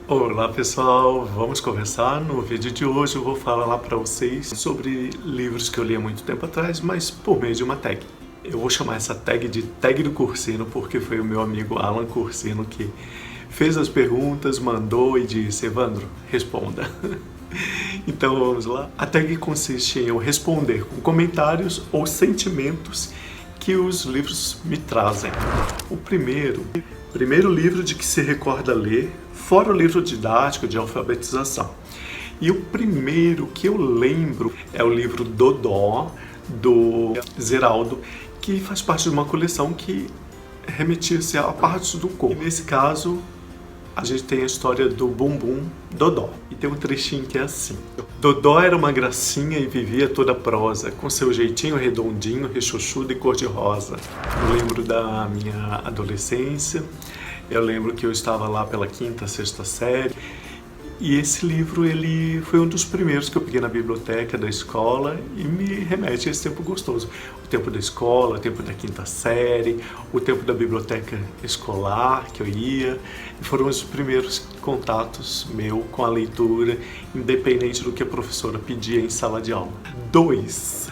Olá pessoal, vamos conversar. No vídeo de hoje eu vou falar para vocês sobre livros que eu li há muito tempo atrás, mas por meio de uma tag. Eu vou chamar essa tag de Tag do Cursino porque foi o meu amigo Alan Cursino que fez as perguntas, mandou e disse: Evandro, responda. Então vamos lá. A tag consiste em eu responder com comentários ou sentimentos que os livros me trazem. O primeiro livro de que se recorda ler, fora o livro didático de alfabetização. E o primeiro que eu lembro é o livro Dodó, do Zeraldo, que faz parte de uma coleção que remetia-se a partes do corpo. E nesse caso, a gente tem a história do Bumbum Dodó. E tem um trechinho que é assim: Dodó era uma gracinha e vivia toda prosa, com seu jeitinho redondinho, rechuchudo e cor-de-rosa. Eu lembro da minha adolescência, eu lembro que eu estava lá pela quinta, sexta série, e esse livro ele foi um dos primeiros que eu peguei na biblioteca da escola e me remete a esse tempo gostoso. O tempo da escola, o tempo da quinta série, o tempo da biblioteca escolar que eu ia. E foram os primeiros contatos meu com a leitura, independente do que a professora pedia em sala de aula. 2.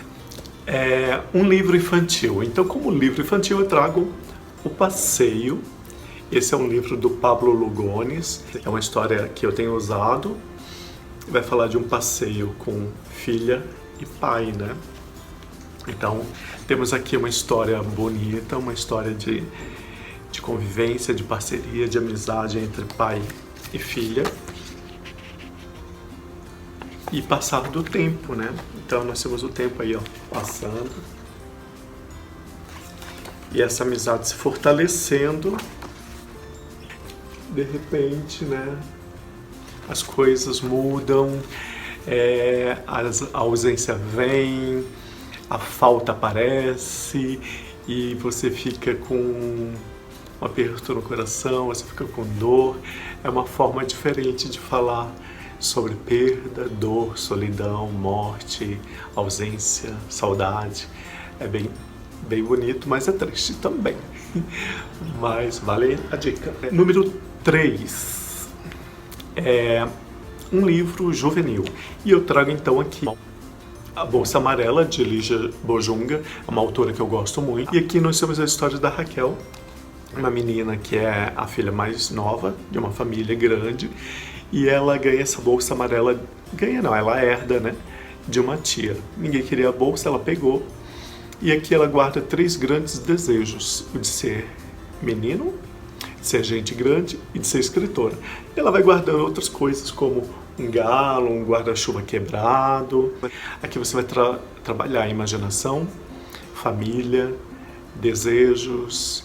Um livro infantil. Então, como livro infantil, eu trago O Passeio. Esse é um livro do Pablo Lugones, é uma história que eu tenho usado. Vai falar de um passeio com filha e pai, né? Então, temos aqui uma história bonita, uma história de convivência, de parceria, de amizade entre pai e filha. E passar do tempo, né? Então, nós temos o tempo aí, ó, passando. E essa amizade se fortalecendo. De repente, né, as coisas mudam, a ausência vem, a falta aparece e você fica com um aperto no coração, você fica com dor. É uma forma diferente de falar sobre perda, dor, solidão, morte, ausência, saudade. É bem bonito, mas é triste também. Mas vale a dica. Número 3 é um livro juvenil. E eu trago então aqui A Bolsa Amarela, de Lígia Bojunga, uma autora que eu gosto muito. E aqui nós temos a história da Raquel, uma menina que é a filha mais nova de uma família grande. E ela ganha essa bolsa amarela, ganha não, ela herda, né, de uma tia. Ninguém queria a bolsa, ela pegou. E aqui ela guarda 3 grandes desejos: o de ser menino, de ser gente grande e de ser escritora. E ela vai guardando outras coisas como um galo, um guarda-chuva quebrado. Aqui você vai trabalhar a imaginação, família, desejos,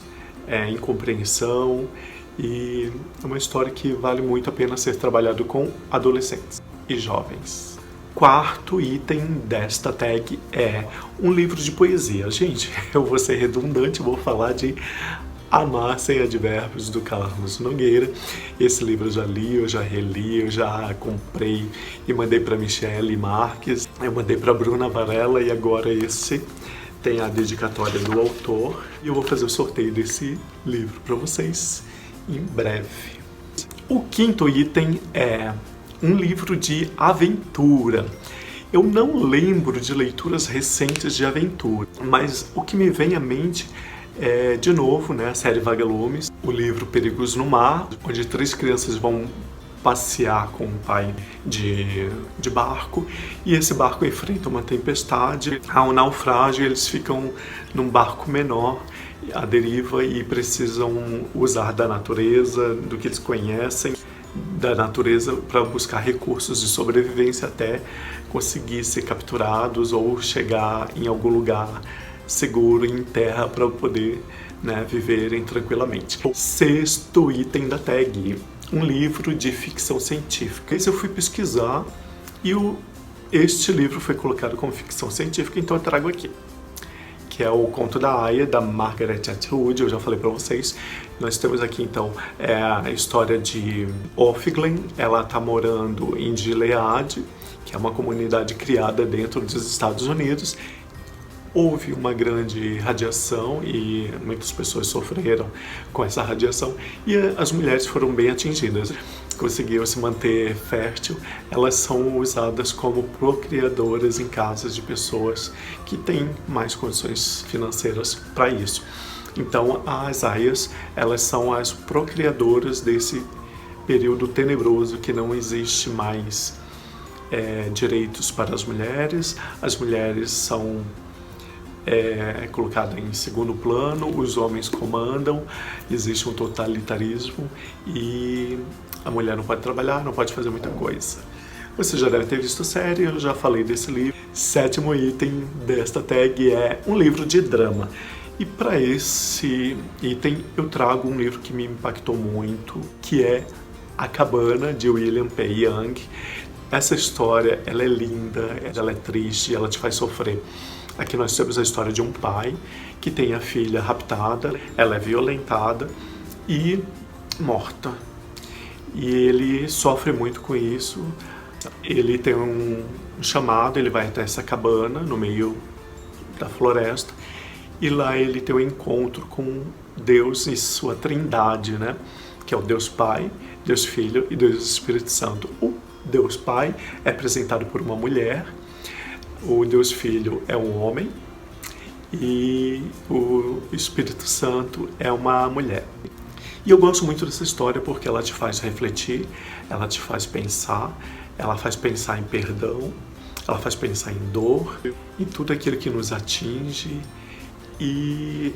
incompreensão. E é uma história que vale muito a pena ser trabalhado com adolescentes e jovens. 4º item desta tag é um livro de poesia. Gente, eu vou ser redundante, vou falar de Amar Sem Advérbios, do Carlos Nogueira. Esse livro eu já li, eu já reli, eu já comprei e mandei para Michele Marques, eu mandei para Bruna Varela e agora esse tem a dedicatória do autor. E eu vou fazer o sorteio desse livro para vocês em breve. O 5º item é um livro de aventura. Eu não lembro de leituras recentes de aventura, mas o que me vem à mente é, de novo, né, a série Vagalumes, o livro Perigos no Mar, onde 3 crianças vão passear com o pai de barco, e esse barco enfrenta uma tempestade, há um naufrágio, e eles ficam num barco menor, à deriva, e precisam usar da natureza, do que eles conhecem da natureza para buscar recursos de sobrevivência até conseguir ser capturados ou chegar em algum lugar seguro em terra para poder, né, viverem tranquilamente. 6º item da tag, um livro de ficção científica. Esse eu fui pesquisar e este livro foi colocado como ficção científica, então eu trago aqui, que é o Conto da Aya, da Margaret Atwood. Eu já falei para vocês. Nós temos aqui então a história de Orfglen. Ela está morando em Gilead, que é uma comunidade criada dentro dos Estados Unidos. Houve uma grande radiação e muitas pessoas sofreram com essa radiação e as mulheres foram bem atingidas. conseguiu se manter fértil, elas são usadas como procriadoras em casas de pessoas que têm mais condições financeiras para isso. Então, as aias, elas são as procriadoras desse período tenebroso que não existe mais direitos para as mulheres são colocadas em segundo plano, os homens comandam, existe um totalitarismo e a mulher não pode trabalhar, não pode fazer muita coisa. Você já deve ter visto a série, eu já falei desse livro. 7º item desta tag é um livro de drama. E para esse item eu trago um livro que me impactou muito, que é A Cabana, de William P. Young. Essa história, ela é linda, ela é triste, ela te faz sofrer. Aqui nós temos a história de um pai que tem a filha raptada, ela é violentada e morta. E ele sofre muito com isso. Ele tem um chamado, ele vai até essa cabana no meio da floresta e lá ele tem um encontro com Deus e sua trindade, né? Que é o Deus Pai, Deus Filho e Deus Espírito Santo. O Deus Pai é apresentado por uma mulher, o Deus Filho é um homem e o Espírito Santo é uma mulher. E eu gosto muito dessa história porque ela te faz refletir, ela te faz pensar, ela faz pensar em perdão, ela faz pensar em dor, em tudo aquilo que nos atinge. E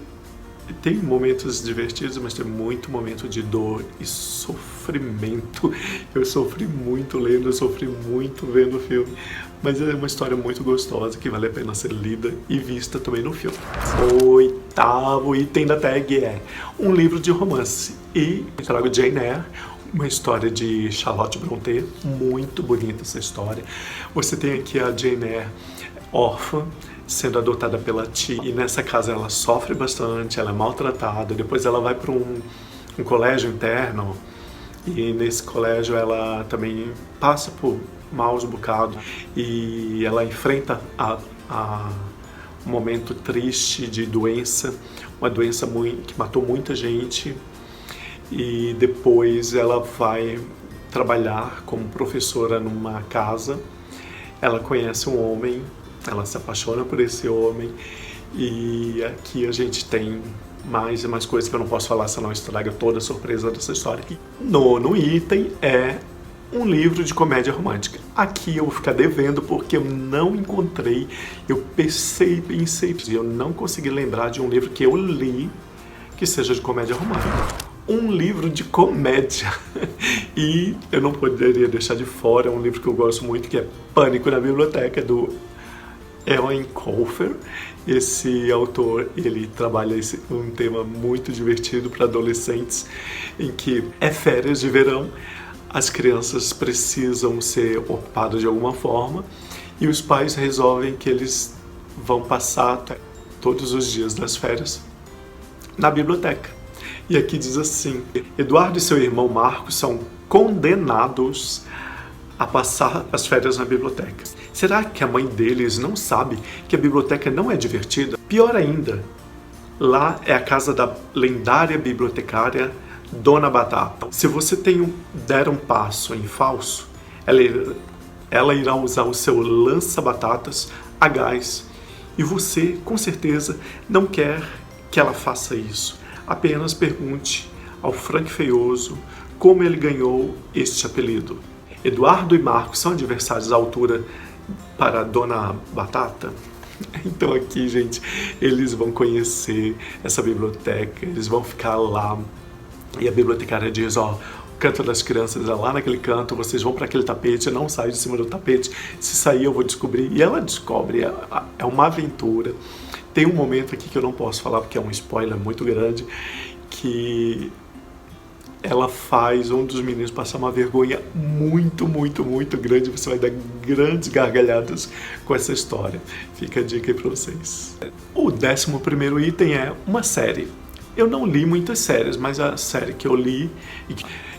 tem momentos divertidos, mas tem muito momento de dor e sofrimento. Eu sofri muito lendo, eu sofri muito vendo o filme, mas é uma história muito gostosa que vale a pena ser lida e vista também no filme. O 8º item da tag é um livro de romance e eu trago Jane Eyre, uma história de Charlotte Brontë, muito bonita essa história. Você tem aqui a Jane Eyre órfã, sendo adotada pela tia, e nessa casa ela sofre bastante, ela é maltratada, depois ela vai para um colégio interno, e nesse colégio ela também passa por maus bocados, e ela enfrenta um momento triste de doença, uma doença que matou muita gente, e depois ela vai trabalhar como professora numa casa, ela conhece um homem, ela se apaixona por esse homem e aqui a gente tem mais e mais coisas que eu não posso falar, senão estraga toda a surpresa dessa história. 9º item é um livro de comédia romântica. Aqui eu vou ficar devendo porque eu não encontrei, eu pensei, eu não consegui lembrar de um livro que eu li que seja de comédia romântica. Um livro de comédia e eu não poderia deixar de fora um livro que eu gosto muito, que é Pânico na Biblioteca, do Eoin Colfer. Esse autor, ele trabalha um tema muito divertido para adolescentes, em que é férias de verão, as crianças precisam ser ocupadas de alguma forma e os pais resolvem que eles vão passar todos os dias das férias na biblioteca. E aqui diz assim: Eduardo e seu irmão Marcos são condenados a passar as férias na biblioteca. Será que a mãe deles não sabe que a biblioteca não é divertida? Pior ainda, lá é a casa da lendária bibliotecária Dona Batata. Se você der um passo em falso, ela irá usar o seu lança-batatas a gás e você, com certeza, não quer que ela faça isso. Apenas pergunte ao Frank Feioso como ele ganhou este apelido. Eduardo e Marcos são adversários à altura para Dona Batata? Então aqui, gente, eles vão conhecer essa biblioteca, eles vão ficar lá e a bibliotecária diz, ó, o canto das crianças é lá naquele canto, vocês vão para aquele tapete, não saiam de cima do tapete, se sair eu vou descobrir. E ela descobre, é uma aventura. Tem um momento aqui que eu não posso falar porque é um spoiler muito grande, que ela faz um dos meninos passar uma vergonha muito, muito, muito grande. Você vai dar grandes gargalhadas com essa história. Fica a dica aí pra vocês. O 11º item é uma série. Eu não li muitas séries, mas a série que eu li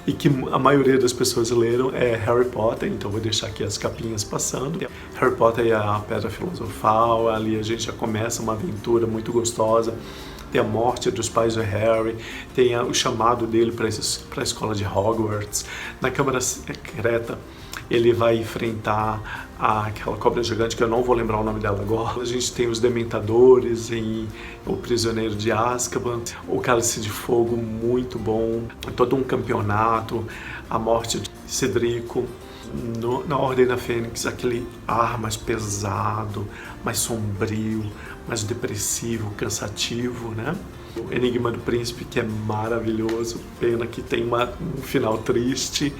e que a maioria das pessoas leram é Harry Potter, então vou deixar aqui as capinhas passando. Harry Potter e a Pedra Filosofal, ali a gente já começa uma aventura muito gostosa. tem a morte dos pais do Harry, tem o chamado dele para a escola de Hogwarts. Na Câmara Secreta, ele vai enfrentar aquela cobra gigante, que eu não vou lembrar o nome dela agora. A gente tem os Dementadores em O Prisioneiro de Azkaban, o Cálice de Fogo, muito bom, todo um campeonato, a morte de Cedrico. Na Ordem da Fênix, aquele ar mais pesado, mais sombrio, mais depressivo, cansativo, né? O Enigma do Príncipe, que é maravilhoso, pena que tem um final triste.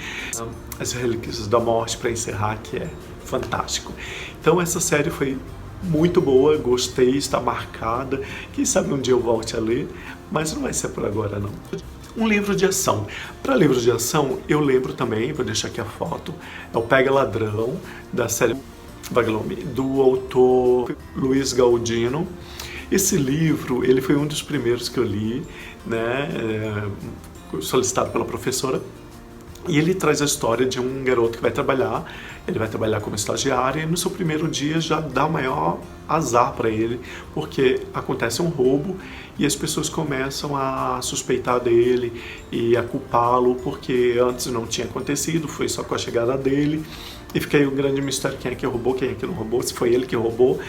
As Relíquias da Morte, para encerrar, que é fantástico. Então essa série foi muito boa, gostei, está marcada. Quem sabe um dia eu volte a ler, mas não vai ser por agora não. Um livro de ação. Para livros de ação, eu lembro também, vou deixar aqui a foto, é o Pega Ladrão, da série Vagalume, do autor Luiz Galdino. Esse livro, ele foi um dos primeiros que eu li, né, solicitado pela professora, e ele traz a história de um garoto que vai trabalhar, ele vai trabalhar como estagiário e no seu primeiro dia já dá o maior azar para ele, porque acontece um roubo e as pessoas começam a suspeitar dele e a culpá-lo, porque antes não tinha acontecido, foi só com a chegada dele, e fica aí um grande mistério, quem é que roubou, quem é que não roubou, se foi ele que roubou,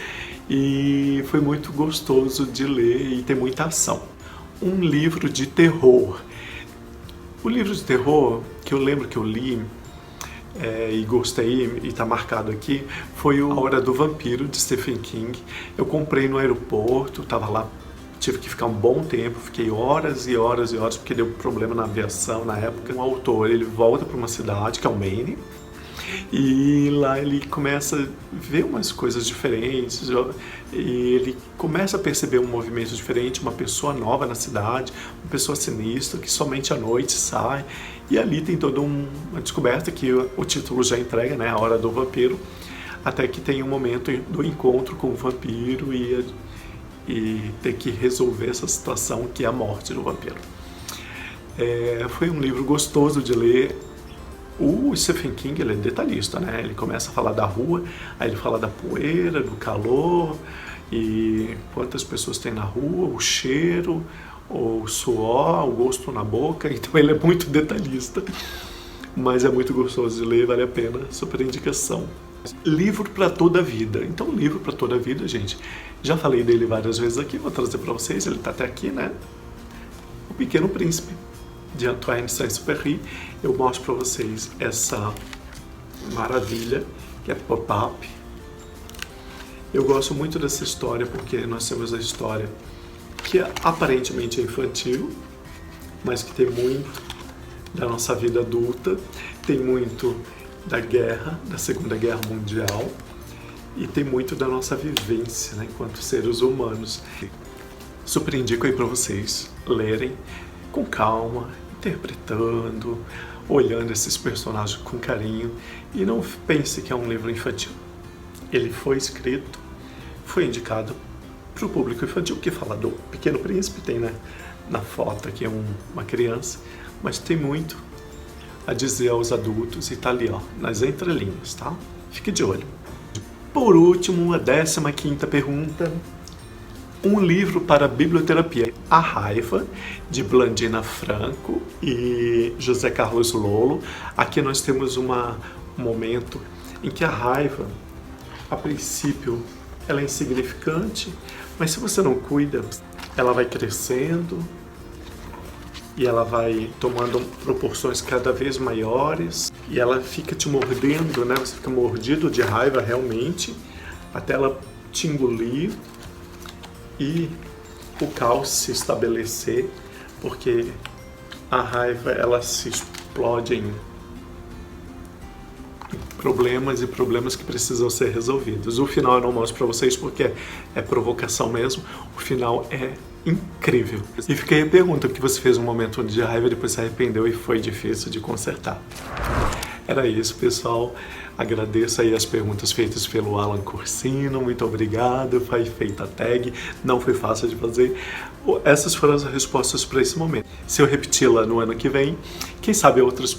e foi muito gostoso de ler e tem muita ação. Um livro de terror. O livro de terror que eu lembro que eu li e gostei, e está marcado aqui, foi A Hora do Vampiro, de Stephen King. Eu comprei no aeroporto, estava lá, tive que ficar um bom tempo, fiquei horas e horas e horas, porque deu problema na aviação na época. O autor, ele volta para uma cidade, que é o Maine, e lá ele começa a ver umas coisas diferentes, e ele começa a perceber um movimento diferente, uma pessoa nova na cidade, uma pessoa sinistra que somente à noite sai, e ali tem toda uma descoberta que o título já entrega, né, A Hora do Vampiro, até que tem um momento do encontro com o vampiro e ter que resolver essa situação que é a morte do vampiro. Foi um livro gostoso de ler. O Stephen King, ele é detalhista, né? Ele começa a falar da rua, aí ele fala da poeira, do calor, e quantas pessoas tem na rua, o cheiro, o suor, o gosto na boca. Então ele é muito detalhista, mas é muito gostoso de ler, vale a pena, super indicação. Livro para toda a vida. Então, livro para toda a vida, gente, já falei dele várias vezes aqui, vou trazer para vocês, ele tá até aqui, né? O Pequeno Príncipe, de Antoine Saint-Exupéry. Eu mostro para vocês essa maravilha, que é pop-up. Eu gosto muito dessa história, porque nós temos a história que aparentemente é infantil, mas que tem muito da nossa vida adulta, tem muito da guerra, da Segunda Guerra Mundial, e tem muito da nossa vivência, né, enquanto seres humanos. Super indico aí para vocês lerem com calma, interpretando, olhando esses personagens com carinho, e não pense que é um livro infantil. Ele foi escrito, foi indicado para o público infantil, que fala do Pequeno Príncipe, tem, né, na foto aqui uma criança, mas tem muito a dizer aos adultos, e tá ali, ó, nas entrelinhas, tá? Fique de olho. Por último, a 15ª pergunta. Um livro para biblioterapia. A Raiva, de Blandina Franco e José Carlos Lolo. Aqui nós temos um momento em que a raiva, a princípio, ela é insignificante, mas se você não cuida, ela vai crescendo e ela vai tomando proporções cada vez maiores e ela fica te mordendo, né? Você fica mordido de raiva realmente, até ela te engolir e o caos se estabelecer, porque a raiva, ela se explode em problemas e problemas que precisam ser resolvidos. O final eu não mostro para vocês porque é provocação mesmo. O final é incrível. E fica aí a pergunta, porque você fez um momento de raiva e depois se arrependeu e foi difícil de consertar. Era isso, pessoal. Agradeço aí as perguntas feitas pelo Alan Corsino, muito obrigado, foi feita a tag, não foi fácil de fazer. Essas foram as respostas para esse momento. Se eu repeti-la no ano que vem, quem sabe outras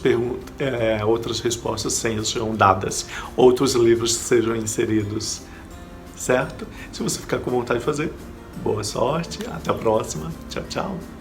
respostas sejam dadas, outros livros sejam inseridos, certo? Se você ficar com vontade de fazer, Boa sorte, até a próxima. Tchau, tchau.